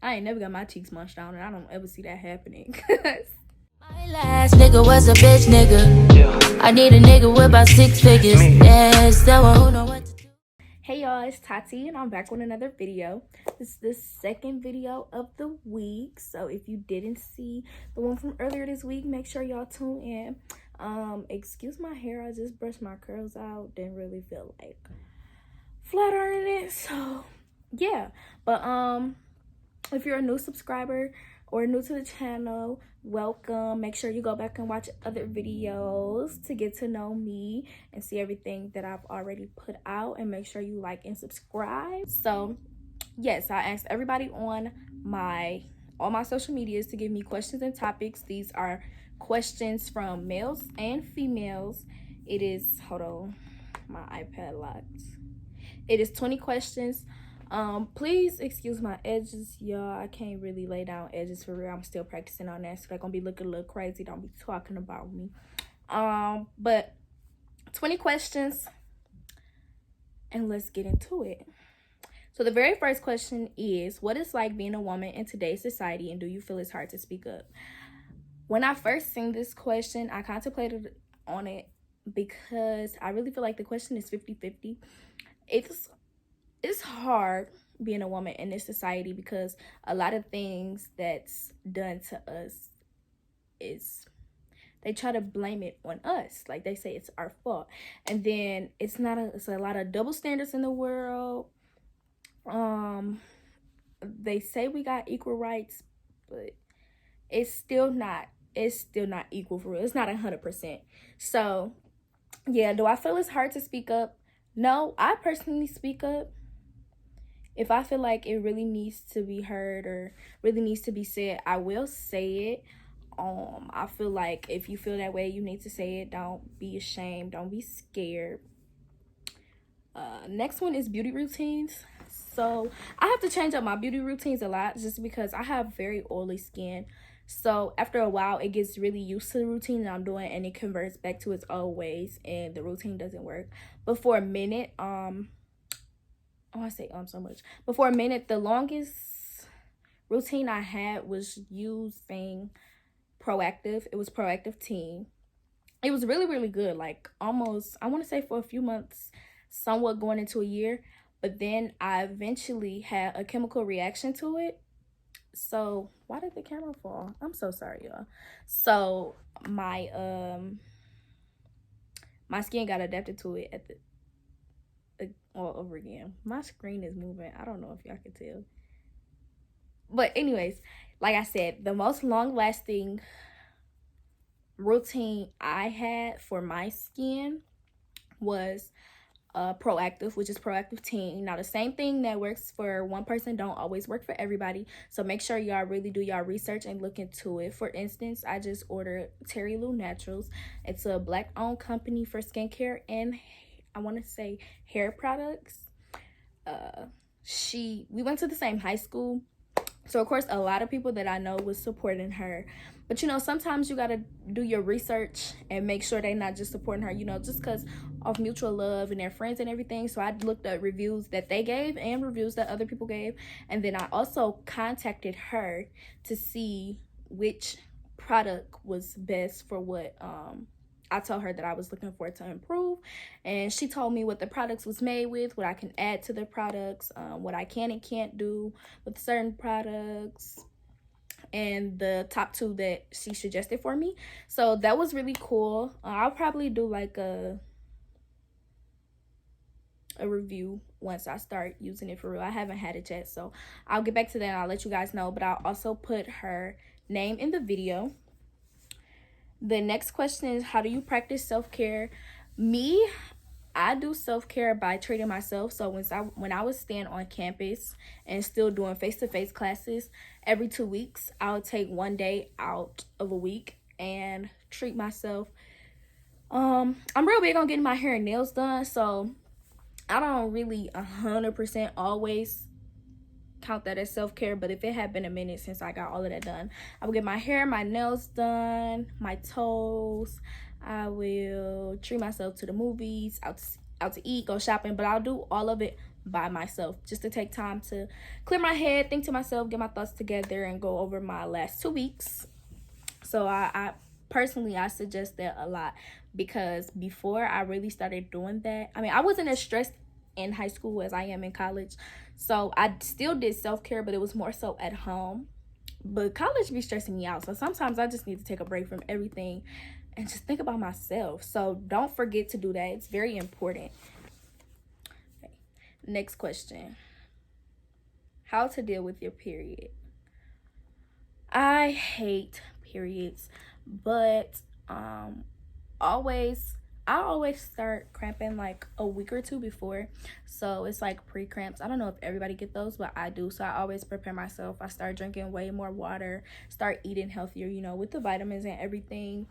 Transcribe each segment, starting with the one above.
I ain't never got my cheeks munched on, and I don't ever see that happening. My last nigga was a bitch nigga. I need a nigga with about 6 figures. Yes, that one who know what to do. Hey y'all, it's Tati, and I'm back with another video. This is the second video of the week, so if you didn't see the one from earlier this week, make sure y'all tune in. Excuse my hair, I just brushed my curls out. Didn't really feel like flat ironing it, so yeah. But if you're a new subscriber or new to the channel, welcome. Make sure you go back and watch other videos to get to know me and see everything that I've already put out, and make sure you like and subscribe. So yes, I asked everybody on all my social medias to give me questions and topics. These are questions from males and females. It is, hold on, my iPad locked. It is 20 questions. Please excuse my edges, y'all. I can't really lay down edges for real. I'm still practicing on that, so they're gonna be looking a little crazy. Don't be talking about me. But 20 questions, and let's get into it. So the very first question is, what is like being a woman in today's society, and do you feel it's hard to speak up? When I first seen this question, I contemplated on it because I really feel like the question is 50-50. It's hard being a woman in this society because a lot of things that's done to us is they try to blame it on us. Like they say it's our fault. And then it's a lot of double standards in the world. They say we got equal rights, but it's still not equal for real. It's not 100%. So yeah, do I feel it's hard to speak up? No, I personally speak up. If I feel like it really needs to be heard or really needs to be said, I will say it. I feel like if you feel that way, you need to say it. Don't be ashamed. Don't be scared. Next one is beauty routines. So I have to change up my beauty routines a lot just because I have very oily skin. So after a while, it gets really used to the routine that I'm doing, and it converts back to its old ways, and the routine doesn't work. But for a minute, so much. But for a minute, the longest routine I had was using Proactive. It was Proactive Teen. It was really, really good. Like almost, I want to say for a few months, somewhat going into a year. But then I eventually had a chemical reaction to it. So why did the camera fall? I'm so sorry, y'all. So my skin got adapted to it all over again. My screen is moving. I don't know if y'all can tell. But anyways, like I said, the most long-lasting routine I had for my skin was Proactive, which is Proactive Teen. Now the same thing that works for one person don't always work for everybody, so make sure y'all really do y'all research and look into it. For instance, I just ordered Terry Lou Naturals. It's a black owned company for skincare and I want to say hair products. We went to the same high school, so of course a lot of people that I know was supporting her. But you know, sometimes you gotta do your research and make sure they're not just supporting her, you know, just because of mutual love and their friends and everything. So I looked at reviews that they gave and reviews that other people gave, and then I also contacted her to see which product was best for what I told her that I was looking for to improve, and she told me what the products was made with, what I can add to the products, what I can and can't do with certain products, and the top 2 that she suggested for me. So that was really cool. I'll probably do like a review once I start using it for real. I haven't had it yet, so I'll get back to that and I'll let you guys know, but I'll also put her name in the video. The next question is, how do you practice self-care? Me, I do self-care by treating myself. So when I was staying on campus and still doing face-to-face classes, every 2 weeks, I'll take one day out of a week and treat myself. I'm real big on getting my hair and nails done, so I don't really 100% always count that as self-care, but if it had been a minute since I got all of that done, I will get my hair, my nails done, my toes. I will treat myself to the movies, out to eat, go shopping, but I'll do all of it by myself, just to take time to clear my head, think to myself, get my thoughts together, and go over my last 2 weeks. So I personally, I suggest that a lot, because before I really started doing that, I mean, I wasn't as stressed in high school as I am in college. So I still did self-care, but it was more so at home. But college be stressing me out. So sometimes I just need to take a break from everything and just think about myself. So don't forget to do that. It's very important. Okay. Next question. How to deal with your period. I hate periods, but I always start cramping like a week or two before. So it's like pre-cramps. I don't know if everybody get those, but I do. So I always prepare myself. I start drinking way more water, start eating healthier, with the vitamins and everything.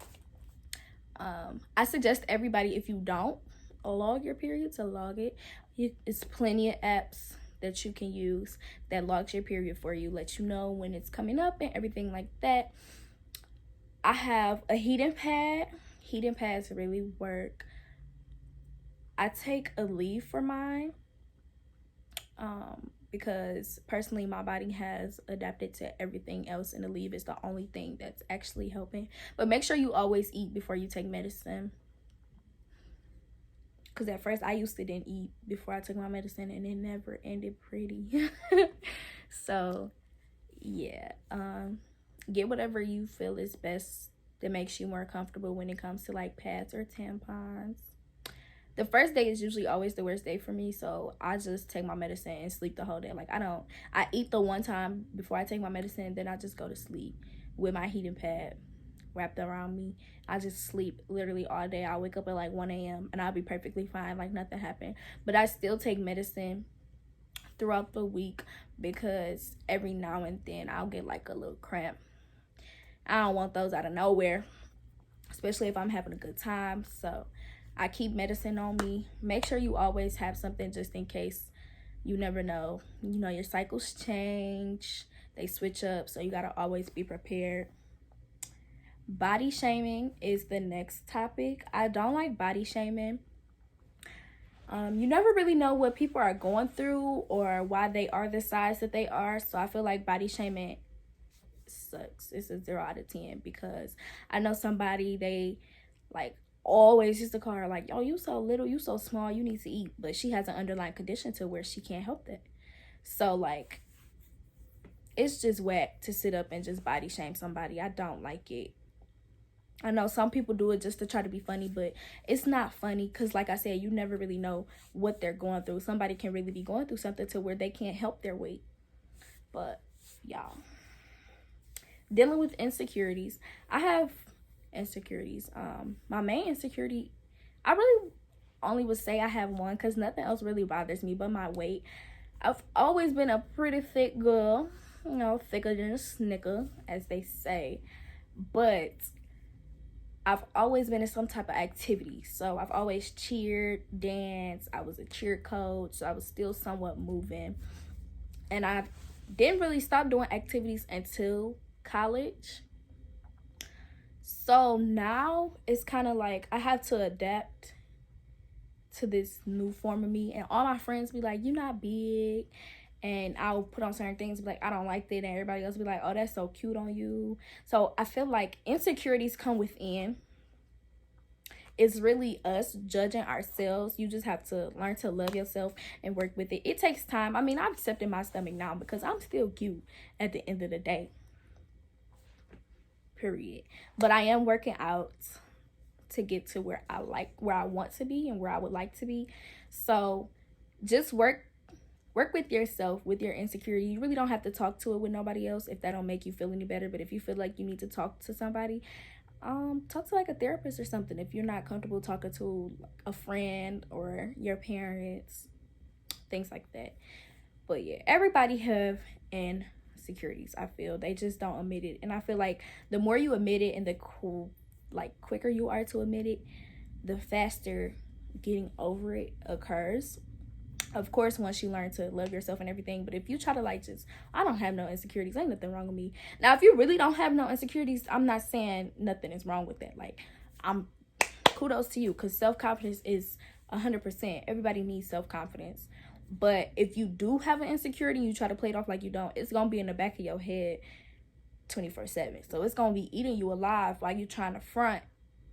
I suggest everybody, if you don't log your period, to log it. It's plenty of apps that you can use that logs your period for you, let you know when it's coming up and everything like that. I have a heating pad. Heating pads really work. I take a leave for mine because personally my body has adapted to everything else, and the leave is the only thing that's actually helping. But make sure you always eat before you take medicine, because at first I used to didn't eat before I took my medicine, and it never ended pretty. So yeah, get whatever you feel is best that makes you more comfortable when it comes to like pads or tampons. The first day is usually always the worst day for me, so I just take my medicine and sleep the whole day. Like I eat the one time before I take my medicine, and then I just go to sleep with my heating pad wrapped around me. I just sleep literally all day. I wake up at like 1 a.m. and I'll be perfectly fine, like nothing happened. But I still take medicine throughout the week, because every now and then I'll get like a little cramp. I don't want those out of nowhere, especially if I'm having a good time. So I keep medicine on me. Make sure you always have something just in case. You never know. Your cycles change. They switch up. So you got to always be prepared. Body shaming is the next topic. I don't like body shaming. You never really know what people are going through or why they are the size that they are. So I feel like body shaming sucks. It's a 0 out of 10, because I know somebody, they like always used to call her like, oh, you so little, you so small, you need to eat. But she has an underlying condition to where she can't help that. So like, it's just whack to sit up and just body shame somebody. I don't like it. I know some people do it just to try to be funny, but it's not funny, because like I said, you never really know what they're going through. Somebody can really be going through something to where they can't help their weight. But y'all, dealing with insecurities. I have insecurities. My main insecurity, I really only would say I have one, because nothing else really bothers me but my weight. I've always been a pretty thick girl, thicker than a snicker, as they say. But I've always been in some type of activity. So I've always cheered, danced. I was a cheer coach, so I was still somewhat moving. And I didn't really stop doing activities until college. So now it's kind of like I have to adapt to this new form of me. And all my friends be like, you're not big. And I'll put on certain things, be like, I don't like that. And everybody else be like, oh, that's so cute on you. So I feel like insecurities come within. It's really us judging ourselves. You just have to learn to love yourself and work with it. It takes time. I mean, I'm accepting my stomach now because I'm still cute at the end of the day. Period. But I am working out to get to where I want to be and where I would like to be. So just work with yourself, with your insecurity. You really don't have to talk to it with nobody else if that don't make you feel any better. But if you feel like you need to talk to somebody, talk to like a therapist or something if you're not comfortable talking to a friend or your parents, things like that. But yeah, everybody have insecurities. I feel they just don't admit it, and I feel like the more you admit it and the quicker you are to admit it, the faster getting over it occurs. Of course, once you learn to love yourself and everything. But if you try to I don't have no insecurities, ain't nothing wrong with me. Now, if you really don't have no insecurities, I'm not saying nothing is wrong with that. Kudos to you, because self-confidence is 100%. Everybody needs self-confidence. But if you do have an insecurity and you try to play it off like you don't, it's gonna be in the back of your head 24/7. So it's gonna be eating you alive while you trying to front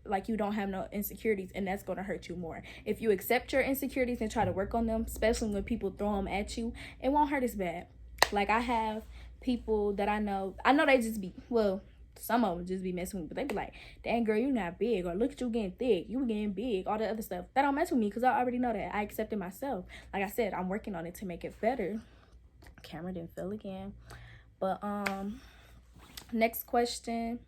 like you don't have no insecurities, and that's gonna hurt you more. If you accept your insecurities and try to work on them, especially when people throw them at you, it won't hurt as bad. Like, I have people that I know they just be, well, some of them just be messing with me, but they be like, dang girl, you not big, or look at you getting thick, you getting big, all the other stuff. That don't mess with me because I already know that. I accept it myself. Like I said, I'm working on it to make it better. Camera didn't fail again. But next question.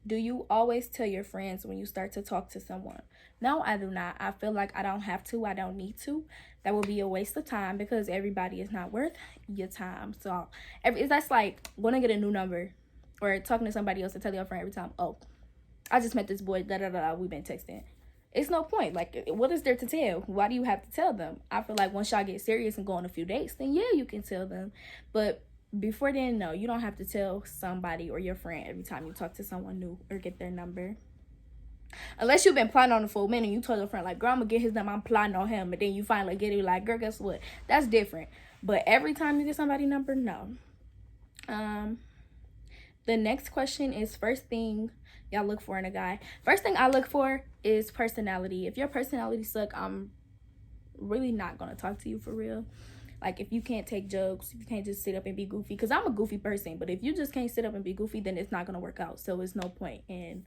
Do you always tell your friends when you start to talk to someone? No, I do not. I feel like I don't have to. I don't need to. That would be a waste of time because everybody is not worth your time. So that's like going to get a new number or talking to somebody else and tell your friend every time, oh, I just met this boy, we've been texting. It's no point. Like, what is there to tell? Why do you have to tell them? I feel like once y'all get serious and go on a few dates, then yeah, you can tell them. But before then, no, you don't have to tell somebody or your friend every time you talk to someone new or get their number. Unless you've been plotting on it for a minute and you told your friend, like, girl, I'm gonna get his number, I'm plotting on him, and then you finally get it, like, girl, guess what? That's different. But every time you get somebody's number, no. The next question is, first thing y'all look for in a guy. First thing I look for is personality. If your personality suck, I'm really not gonna talk to you for real. Like, if you can't take jokes, if you can't just sit up and be goofy, because I'm a goofy person, but if you just can't sit up and be goofy, then it's not going to work out. So it's no point in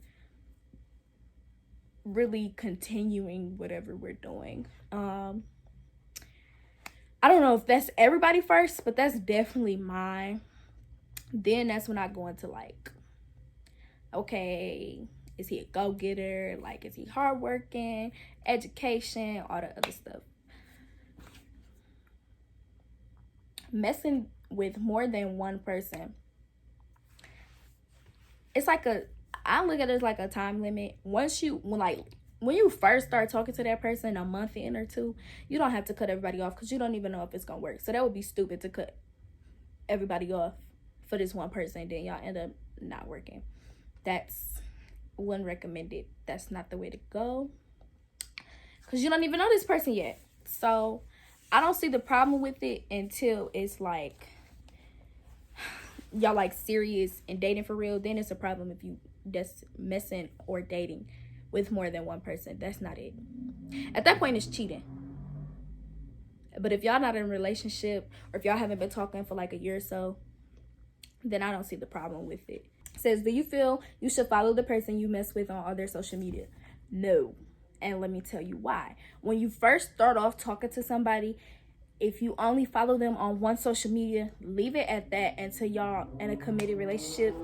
really continuing whatever we're doing. I don't know if that's everybody first, but that's definitely mine. Then that's when I go into, like, okay, is he a go-getter? Like, is he hardworking? Education, all the other stuff. Messing with more than one person, it's like I look at it as like a time limit. When you first start talking to that person, a month in or two, you don't have to cut everybody off because you don't even know if it's gonna work. So that would be stupid to cut everybody off for this one person and then y'all end up not working. That's wouldn't recommend it. That's not the way to go because you don't even know this person yet. So I don't see the problem with it until it's like y'all like serious and dating for real. Then it's a problem if you just messing or dating with more than one person. That's not it. At that point, it's cheating. But if y'all not in a relationship or if y'all haven't been talking for like a year or so, then I don't see the problem with it. It says, do you feel you should follow the person you mess with on all their social media? No. And let me tell you why. When you first start off talking to somebody, if you only follow them on one social media, leave it at that until y'all in a committed relationship.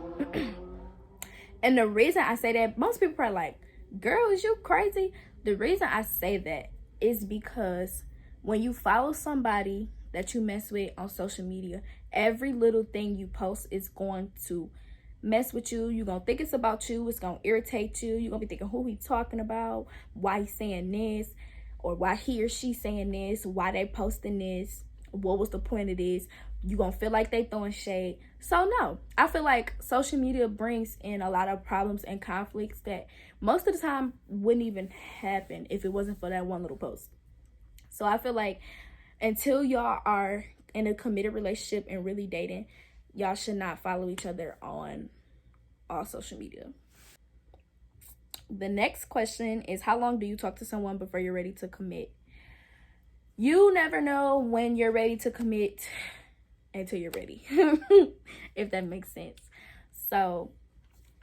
And the reason I say that, most people are like, girl, is you crazy? The reason I say that is because when you follow somebody that you mess with on social media, every little thing you post is going to mess with you. You're gonna think it's about you. It's gonna irritate you. You're gonna be thinking, who he talking about, why he's saying this, or why he or she saying this, why they posting this, what was the point of this. You're gonna feel like they throwing shade. So no, I feel like social media brings in a lot of problems and conflicts that most of the time wouldn't even happen if it wasn't for that one little post. So I feel like until y'all are in a committed relationship and really dating, y'all should not follow each other on all social media. The next question is, how long do you talk to someone before you're ready to commit? You never know when you're ready to commit until you're ready, if that makes sense. So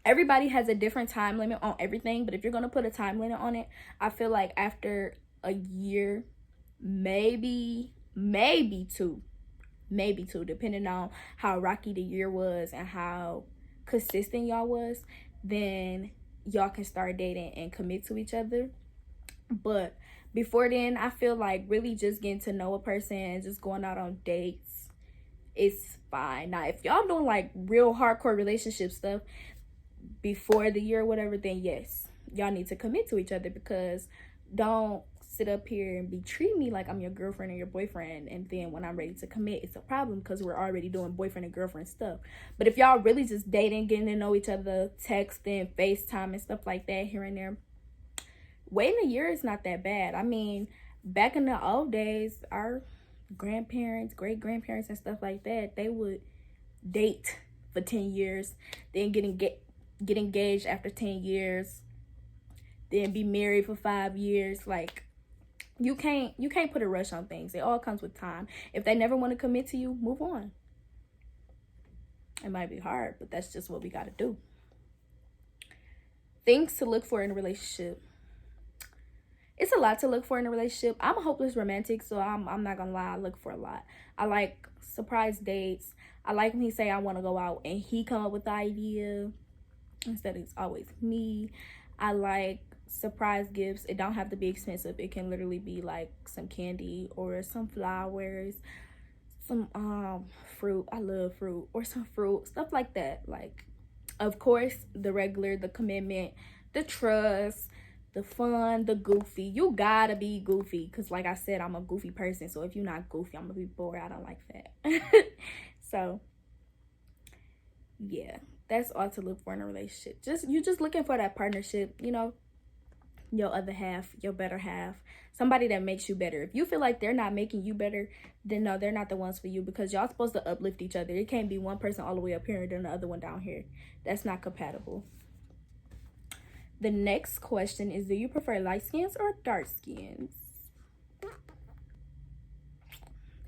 everybody has a different time limit on everything, but if you're going to put a time limit on it, I feel like after a year, maybe two, depending on how rocky the year was and how consistent y'all was, then y'all can start dating and commit to each other. But before then, I feel like really just getting to know a person and just going out on dates is fine. Now, if y'all doing like real hardcore relationship stuff before the year or whatever, then yes, y'all need to commit to each other, because don't sit up here and be treat me like I'm your girlfriend or your boyfriend, and then when I'm ready to commit, it's a problem because we're already doing boyfriend and girlfriend stuff. But if y'all really just dating, getting to know each other, texting, FaceTime and stuff like that here and there, waiting a year is not that bad. I mean, Back in the old days, our grandparents, great grandparents, and stuff like that, they would date for 10 years, then get engaged after 10 years, then be married for 5 years. Like, you can't put a rush on things. It all comes with time. If they never want to commit to you, move on. It might be hard, but that's just what we got to do. Things to look for in a relationship. It's a lot to look for in a relationship. I'm a hopeless romantic, so I'm not gonna lie, I look for a lot. I like surprise dates. I like when he say I want to go out and he come up with the idea instead of it's always me. I like surprise gifts. It don't have to be expensive. It can literally be like some candy or some flowers, some fruit. I love fruit, or some fruit, stuff like that. Like, of course, the regular, the commitment, the trust, the fun, the goofy. You gotta be goofy, because like I said, I'm a goofy person. So if you're not goofy, I'm gonna be bored. I don't like that. So yeah, that's all to look for in a relationship. You just looking for that partnership, you know, your other half, your better half, somebody that makes you better. If you feel like they're not making you better, then no, they're not the ones for you, because y'all supposed to uplift each other. It can't be one person all the way up here and then the other one down here. That's not compatible. The next question is, do you prefer light skins or dark skins?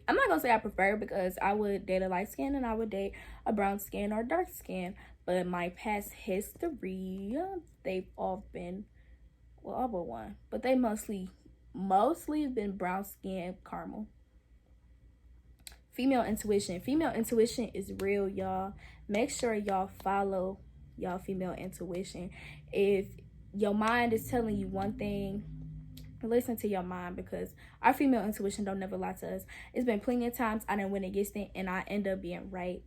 I'm not gonna say I prefer, because I would date a light skin and I would date a brown skin or dark skin. But my past history, they've all been, well, all but one, but they mostly been brown skin, caramel. Female intuition. Female intuition is real, y'all. Make sure y'all follow y'all female intuition. If your mind is telling you one thing, listen to your mind, because our female intuition don't never lie to us. It's been plenty of times I done went against it and I end up being right.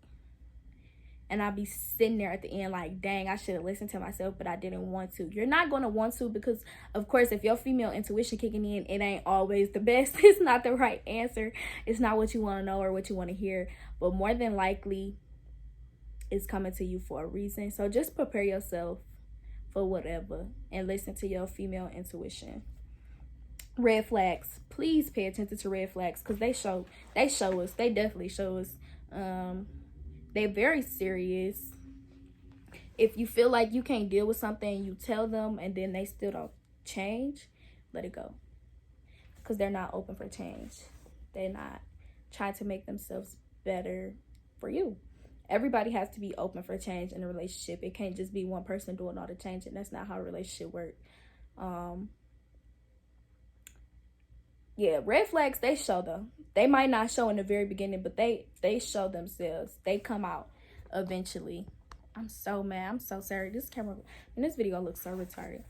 And I'll be sitting there at the end like, dang, I should have listened to myself, but I didn't want to. You're not going to want to, because, of course, if your female intuition kicking in, it ain't always the best. It's not the right answer. It's not what you want to know or what you want to hear. But more than likely, it's coming to you for a reason. So just prepare yourself for whatever and listen to your female intuition. Red flags. Please pay attention to red flags, because they show us. They definitely show us. They're very serious. If you feel like you can't deal with something, you tell them and then they still don't change, let it go. Because they're not open for change. They're not trying to make themselves better for you. Everybody has to be open for change in a relationship. It can't just be one person doing all the change, and that's not how a relationship works. Yeah, red flags, they show them. They might not show in the very beginning, but they show themselves. They come out eventually. I'm so mad. I'm so sorry. This camera and this video looks so retarded.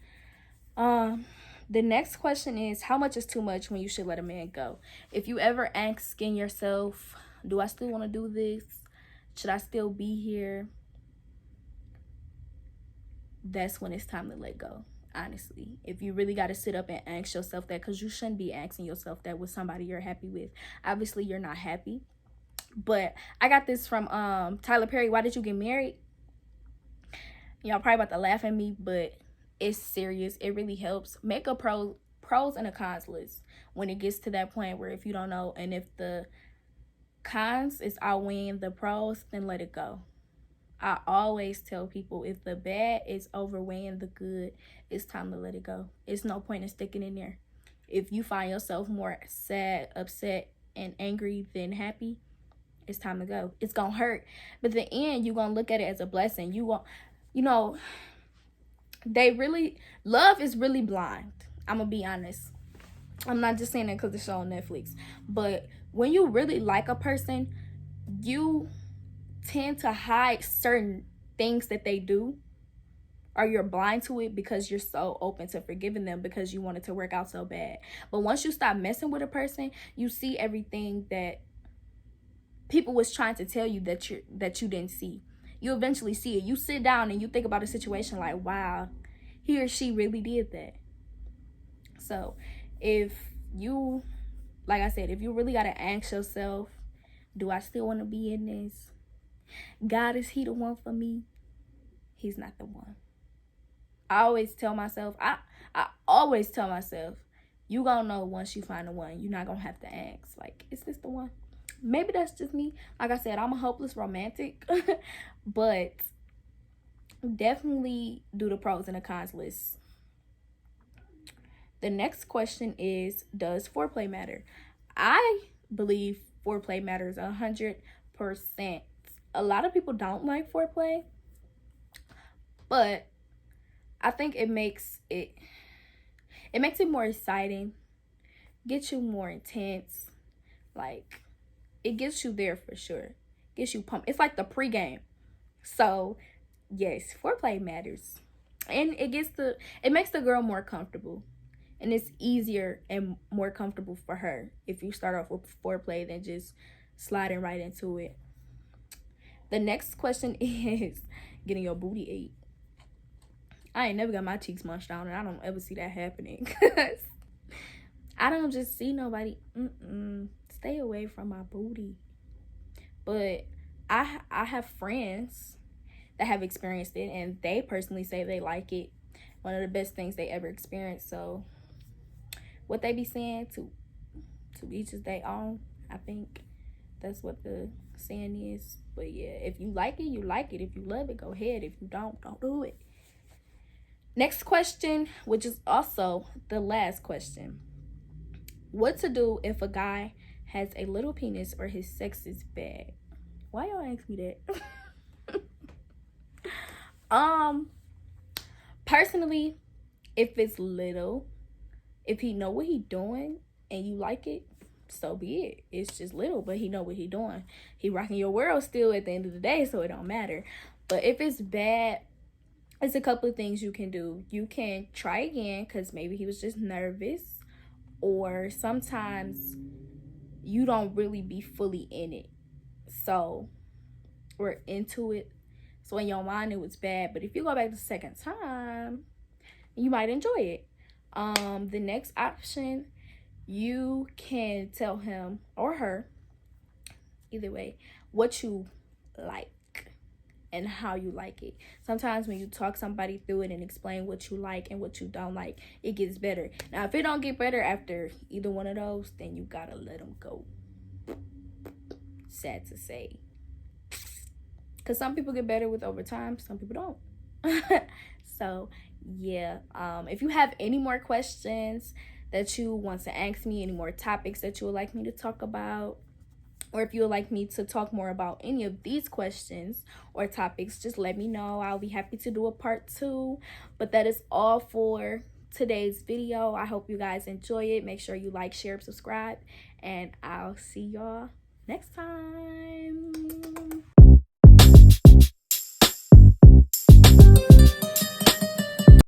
The next question is, how much is too much when you should let a man go? If you ever asking yourself, do I still want to do this? Should I still be here? That's when it's time to let go. Honestly, if you really got to sit up and ask yourself that, because you shouldn't be asking yourself that with somebody you're happy with. Obviously, you're not happy. But I got this from Tyler Perry. Why did you get married? Y'all probably about to laugh at me, but it's serious. It really helps. Make a pros and a cons list when it gets to that point where if you don't know, and if the cons is outweighing the pros, then let it go. I always tell people, if the bad is overweighing the good, it's time to let it go. It's no point in sticking in there. If you find yourself more sad, upset, and angry than happy, it's time to go. It's gonna hurt, but at the end, you're gonna look at it as a blessing. You won't, you know, love is really blind. I'm gonna be honest. I'm not just saying that because it's on Netflix, but when you really like a person, you tend to hide certain things that they do, or you're blind to it because you're so open to forgiving them because you want it to work out so bad. But once you stop messing with a person, you see everything that people was trying to tell you that you didn't see. You eventually see it. You sit down and you think about a situation like, wow, he or she really did that. So if you, like I said, if you really got to ask yourself, do I still want to be in this? God, is he the one for me? He's not the one. I always tell myself, you gonna know once you find the one. You're not gonna have to ask, like, is this the one? Maybe that's just me. Like I said, I'm a hopeless romantic. But definitely do the pros and the cons list. The next question is, does foreplay matter? I believe foreplay matters 100%. A lot of people don't like foreplay, but I think it makes it more exciting, gets you more intense. Like, it gets you there for sure. Gets you pumped. It's like the pregame. So yes, foreplay matters. And it makes the girl more comfortable. And it's easier and more comfortable for her if you start off with foreplay than just sliding right into it. The next question is getting your booty ate. I ain't never got my cheeks munched on, and I don't ever see that happening. Cause I don't just see nobody. Stay away from my booty. But I have friends that have experienced it, and they personally say they like it. One of the best things they ever experienced. So what they be saying, to each is their own. I think that's what the saying is. But yeah, if you like it, you like it. If you love it, go ahead. If you don't do it. Next question, which is also the last question. What to do if a guy has a little penis or his sex is bad? Why y'all ask me that? Personally, if it's little, if he know what he doing and you like it, so be it. It's just little, but he know what he doing. He rocking your world still at the end of the day, so it don't matter. But if it's bad, it's a couple of things you can do. You can try again, because maybe he was just nervous, or sometimes you don't really be fully in it, so we're into it, so in your mind it was bad. But if you go back the second time, you might enjoy it. The next option, you can tell him or her, either way, what you like and how you like it. Sometimes when you talk somebody through it and explain what you like and what you don't like, it gets better. Now, if it don't get better after either one of those, then you gotta let them go. Sad to say. Because some people get better with overtime, some people don't. So, yeah. If you have any more questions that you want to ask me, any more topics that you would like me to talk about, or if you would like me to talk more about any of these questions or topics, just let me know. I'll be happy to do a part 2. But that is all for today's video. I hope you guys enjoy it. Make sure you like, share, subscribe, and I'll see y'all next time.